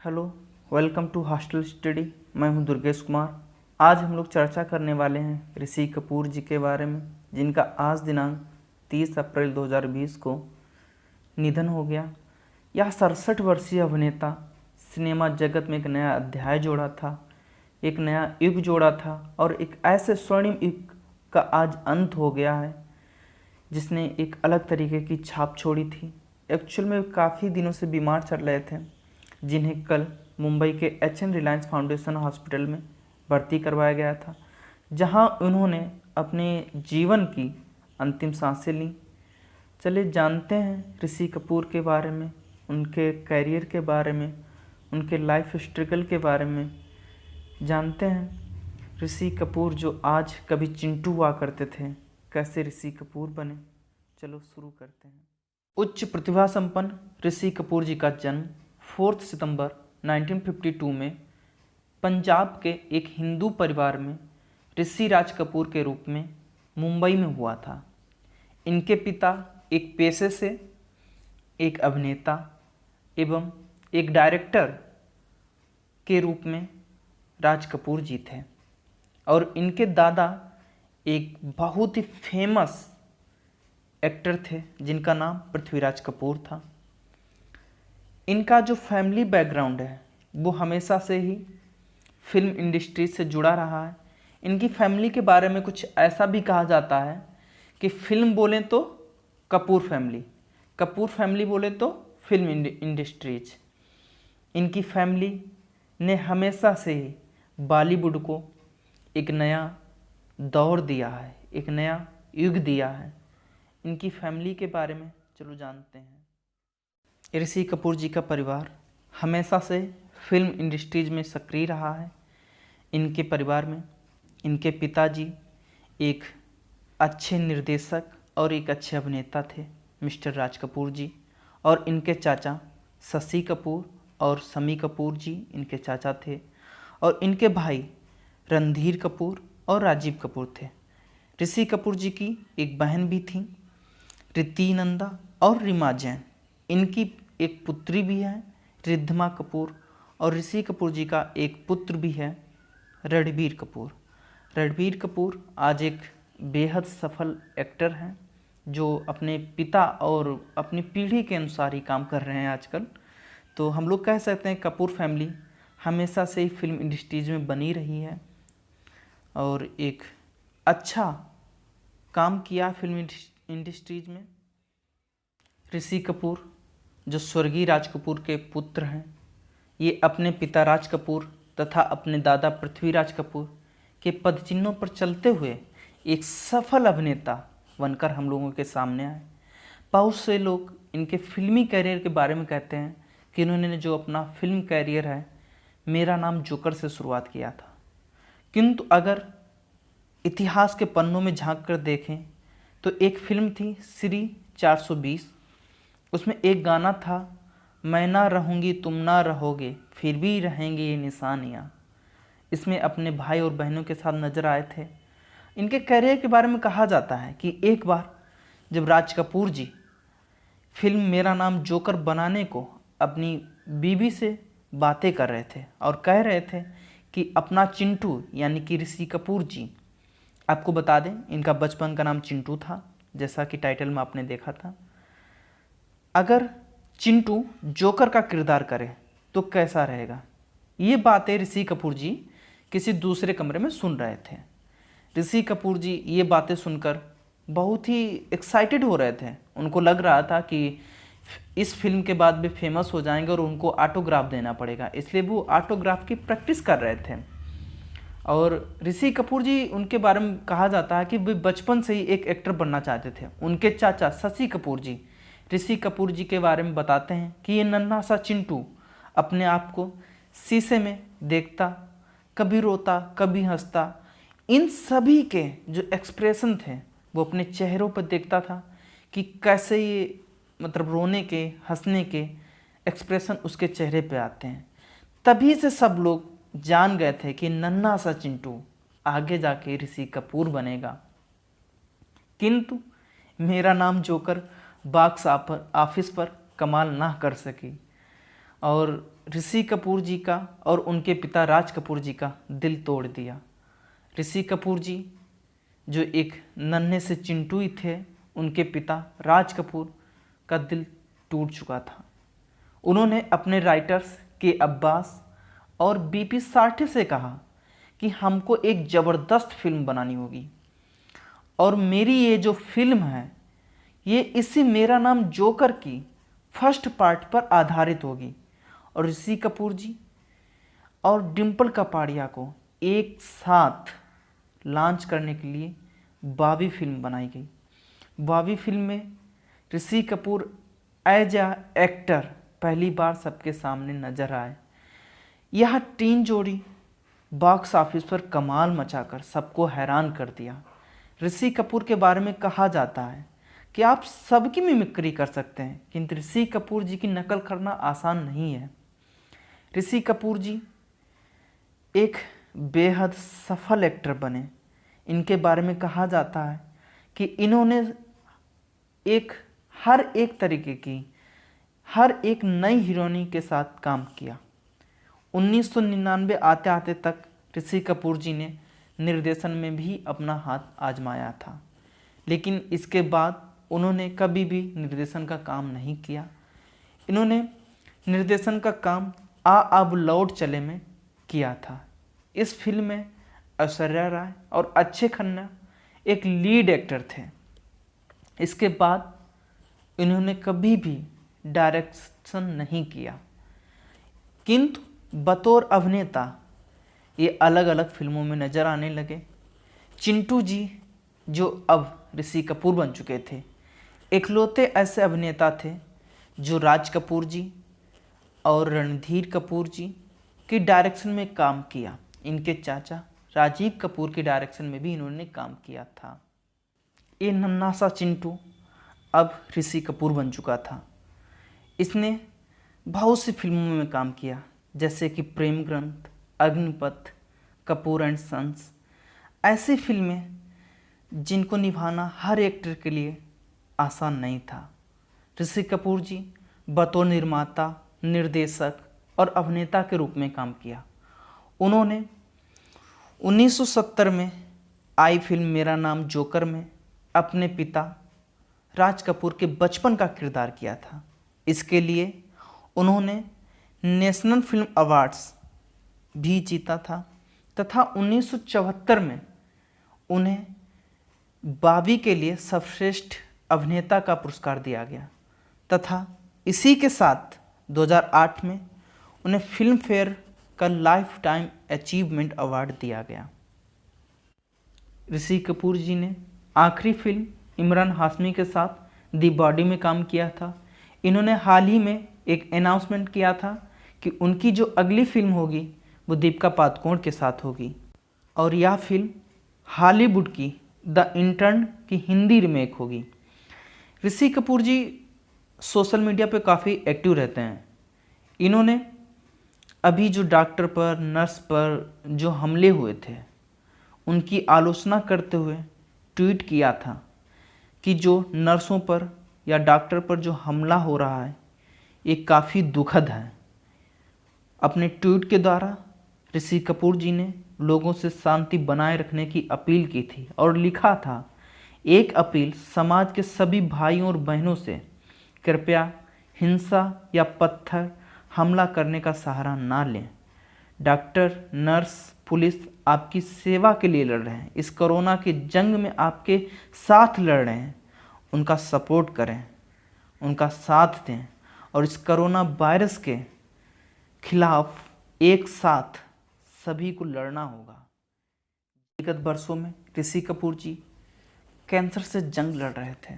Hello, welcome to hostel study. मैं हूं दुर्गेश कुमार। आज हम लोग चर्चा करने वाले हैं ऋषि कपूर जी के बारे में, जिनका आज दिनांक 30 अप्रैल 2020 को निधन हो गया। यह 67 वर्षीय अभिनेता सिनेमा जगत में एक नया अध्याय जोड़ा था, एक नया युग जोड़ा था और एक ऐसे स्वर्णिम युग का आज अंत हो गया है जिसने एक अलग तरीके की छाप छोड़ी थी। एक्चुअल में काफ़ी दिनों से बीमार चल रहे थे, जिन्हें कल मुंबई के एच.एन. रिलायंस फाउंडेशन हॉस्पिटल में भर्ती करवाया गया था, जहां उन्होंने अपने जीवन की अंतिम सांसें लीं। चलिए जानते हैं ऋषि कपूर के बारे में, उनके कैरियर के बारे में, उनके लाइफ स्ट्रगल के बारे में जानते हैं। ऋषि कपूर जो आज कभी चिंटू हुआ करते थे, कैसे ऋषि कपूर बने। चलो शुरू करते हैं। उच्च प्रतिभा संपन्न ऋषि कपूर जी का जन्म 4 सितंबर 1952 में पंजाब के एक हिंदू परिवार में ऋषि राज कपूर के रूप में मुंबई में हुआ था। इनके पिता एक पेशे से एक अभिनेता एवं एक डायरेक्टर के रूप में राज कपूर जी थे और इनके दादा एक बहुत ही फेमस एक्टर थे जिनका नाम पृथ्वीराज कपूर था। इनका जो फैमिली बैकग्राउंड है वो हमेशा से ही फिल्म इंडस्ट्री से जुड़ा रहा है। इनकी फैमिली के बारे में कुछ ऐसा भी कहा जाता है कि फिल्म बोलें तो कपूर फैमिली, कपूर फैमिली बोले तो फिल्म इंडस्ट्रीज। इनकी फैमिली ने हमेशा से ही बॉलीवुड को एक नया दौर दिया है, एक नया युग दिया है। इनकी फैमिली के बारे में चलो जानते हैं। ऋषि कपूर जी का परिवार हमेशा से फिल्म इंडस्ट्रीज में सक्रिय रहा है। इनके परिवार में इनके पिताजी एक अच्छे निर्देशक और एक अच्छे अभिनेता थे, मिस्टर राज कपूर जी, और इनके चाचा शशि कपूर और शमी कपूर जी इनके चाचा थे, और इनके भाई रणधीर कपूर और राजीव कपूर थे। ऋषि कपूर जी की एक बहन भी थी, रिद्धि नंदा और रीमा जैन। इनकी एक पुत्री भी है, रिद्धिमा कपूर, और ऋषि कपूर जी का एक पुत्र भी है, रणबीर कपूर। रणबीर कपूर आज एक बेहद सफल एक्टर हैं जो अपने पिता और अपनी पीढ़ी के अनुसार ही काम कर रहे हैं आजकल। तो हम लोग कह सकते हैं कपूर फैमिली हमेशा से ही फिल्म इंडस्ट्रीज में बनी रही है और एक अच्छा काम किया फिल्म इंडस्ट्रीज में। ऋषि कपूर जो स्वर्गीय राज कपूर के पुत्र हैं, ये अपने पिता राज कपूर तथा अपने दादा पृथ्वीराज कपूर के पदचिन्हों पर चलते हुए एक सफल अभिनेता बनकर हम लोगों के सामने आए। बहुत से लोग इनके फिल्मी कैरियर के बारे में कहते हैं कि इन्होंने जो अपना फिल्म कैरियर है मेरा नाम जोकर से शुरुआत किया था, किंतु अगर इतिहास के पन्नों में झांक कर देखें तो एक फिल्म थी श्री 420, उसमें एक गाना था, मैं ना रहूँगी तुम ना रहोगे फिर भी रहेंगे ये निशानियाँ। इसमें अपने भाई और बहनों के साथ नजर आए थे। इनके करियर के बारे में कहा जाता है कि एक बार जब राज कपूर जी फिल्म मेरा नाम जोकर बनाने को अपनी बीवी से बातें कर रहे थे और कह रहे थे कि अपना चिंटू यानी कि ऋषि कपूर जी, आपको बता दें इनका बचपन का नाम चिंटू था, जैसा कि टाइटल में आपने देखा था। अगर चिंटू जोकर का किरदार करे तो कैसा रहेगा, ये बातें ऋषि कपूर जी किसी दूसरे कमरे में सुन रहे थे। ऋषि कपूर जी ये बातें सुनकर बहुत ही एक्साइटेड हो रहे थे। उनको लग रहा था कि इस फिल्म के बाद भी फेमस हो जाएंगे और उनको ऑटोग्राफ देना पड़ेगा, इसलिए वो ऑटोग्राफ की प्रैक्टिस कर रहे थे। और ऋषि कपूर जी उनके बारे में कहा जाता है कि वे बचपन से ही एक एक्टर बनना चाहते थे। उनके चाचा शशि कपूर जी ऋषि कपूर जी के बारे में बताते हैं कि ये नन्हा सा चिंटू अपने आप को शीशे में देखता, कभी रोता कभी हंसता, इन सभी के जो एक्सप्रेशन थे वो अपने चेहरों पर देखता था कि कैसे ये मतलब रोने के हंसने के एक्सप्रेशन उसके चेहरे पे आते हैं। तभी से सब लोग जान गए थे कि नन्हा सा चिंटू आगे जाके ऋषि कपूर बनेगा। किंतु मेरा नाम जोकर बॉक्स ऑफिस पर कमाल ना कर सकी और ऋषि कपूर जी का और उनके पिता राज कपूर जी का दिल तोड़ दिया। ऋषि कपूर जी जो एक नन्हे से चिंटू ही थे, उनके पिता राज कपूर का दिल टूट चुका था। उन्होंने अपने राइटर्स के अब्बास और बीपी साठे से कहा कि हमको एक ज़बरदस्त फिल्म बनानी होगी और मेरी ये जो फिल्म है ये इसी मेरा नाम जोकर की फर्स्ट पार्ट पर आधारित होगी। और ऋषि कपूर जी और डिम्पल कपाड़िया को एक साथ लॉन्च करने के लिए बाबी फिल्म बनाई गई। बाबी फिल्म में Rishi Kapoor as a actor पहली बार सबके सामने नजर आए। यह टीन जोड़ी बॉक्स ऑफिस पर कमाल मचाकर सबको हैरान कर दिया। ऋषि कपूर के बारे में कहा जाता है कि आप सबकी मिमिक्री कर सकते हैं, किंतु ऋषि कपूर जी की नकल करना आसान नहीं है। ऋषि कपूर जी एक बेहद सफल एक्टर बने। इनके बारे में कहा जाता है कि इन्होंने हर एक तरीके की हर एक नई हीरोइनी के साथ काम किया। 1999 आते आते तक ऋषि कपूर जी ने निर्देशन में भी अपना हाथ आजमाया था, लेकिन इसके बाद उन्होंने कभी भी निर्देशन का काम नहीं किया। इन्होंने निर्देशन का काम आ अब लौट चले में किया था। इस फिल्म में ऐश्वर्या राय और अक्षय खन्ना एक लीड एक्टर थे। इसके बाद इन्होंने कभी भी डायरेक्शन नहीं किया, किंतु बतौर अभिनेता ये अलग अलग फिल्मों में नज़र आने लगे। चिंटू जी जो अब ऋषि कपूर बन चुके थे, इकलौते ऐसे अभिनेता थे जो राज कपूर जी और रणधीर कपूर जी की डायरेक्शन में काम किया। इनके चाचा राजीव कपूर की डायरेक्शन में भी इन्होंने काम किया था। ये नन्हा सा चिंटू अब ऋषि कपूर बन चुका था। इसने बहुत सी फिल्मों में काम किया, जैसे कि प्रेम ग्रंथ, अग्निपथ, कपूर एंड सन्स। ऐसी फिल्में जिनको निभाना हर एक्टर के लिए आसान नहीं था। ऋषि कपूर जी बतौर निर्माता, निर्देशक और अभिनेता के रूप में काम किया। उन्होंने 1970 में आई फिल्म मेरा नाम जोकर में अपने पिता राज कपूर के बचपन का किरदार किया था। इसके लिए उन्होंने नेशनल फिल्म अवार्ड्स भी जीता था तथा 1974 में उन्हें बाबी के लिए सर्वश्रेष्ठ अभिनेता का पुरस्कार दिया गया तथा इसी के साथ 2008 में उन्हें फिल्म फेयर का लाइफ टाइम अचीवमेंट अवार्ड दिया गया। ऋषि कपूर जी ने आखिरी फिल्म इमरान हाशमी के साथ दी बॉडी में काम किया था। इन्होंने हाल ही में एक अनाउंसमेंट किया था कि उनकी जो अगली फिल्म होगी वो दीपिका पादुकोण के साथ होगी और यह फिल्म हॉलीवुड की द इंटर्न की हिंदी रीमेक होगी। ऋषि कपूर जी सोशल मीडिया पे काफ़ी एक्टिव रहते हैं। इन्होंने अभी जो डॉक्टर पर, नर्स पर जो हमले हुए थे उनकी आलोचना करते हुए ट्वीट किया था कि जो नर्सों पर या डॉक्टर पर जो हमला हो रहा है ये काफ़ी दुखद है। अपने ट्वीट के द्वारा ऋषि कपूर जी ने लोगों से शांति बनाए रखने की अपील की थी और लिखा था, एक अपील समाज के सभी भाइयों और बहनों से, कृपया हिंसा या पत्थर हमला करने का सहारा ना लें। डॉक्टर, नर्स, पुलिस आपकी सेवा के लिए लड़ रहे हैं। इस कोरोना की जंग में आपके साथ लड़ रहे हैं। उनका सपोर्ट करें, उनका साथ दें और इस कोरोना वायरस के खिलाफ एक साथ सभी को लड़ना होगा। विगत वर्षों में ऋषि कपूर जी कैंसर से जंग लड़ रहे थे।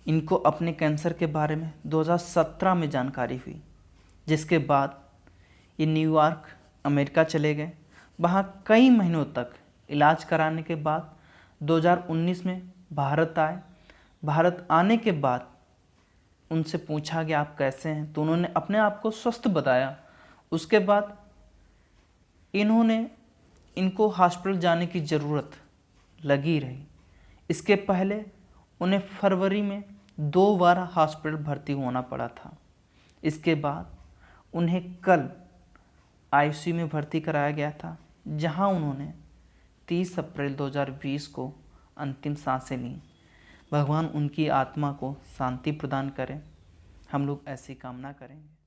इनको अपने कैंसर के बारे में 2017 में जानकारी हुई, जिसके बाद ये न्यूयॉर्क, अमेरिका चले गए। वहाँ कई महीनों तक इलाज कराने के बाद 2019 में भारत आए। भारत आने के बाद उनसे पूछा गया आप कैसे हैं, तो उन्होंने अपने आप को स्वस्थ बताया। उसके बाद इनको हॉस्पिटल जाने की ज़रूरत लगी रही। इसके पहले उन्हें फरवरी में 2 बार हॉस्पिटल भर्ती होना पड़ा था। इसके बाद उन्हें कल आईसीयू में भर्ती कराया गया था, जहां उन्होंने 30 अप्रैल 2020 को अंतिम सांसें लीं। भगवान उनकी आत्मा को शांति प्रदान करें, हम लोग ऐसी कामना करेंगे।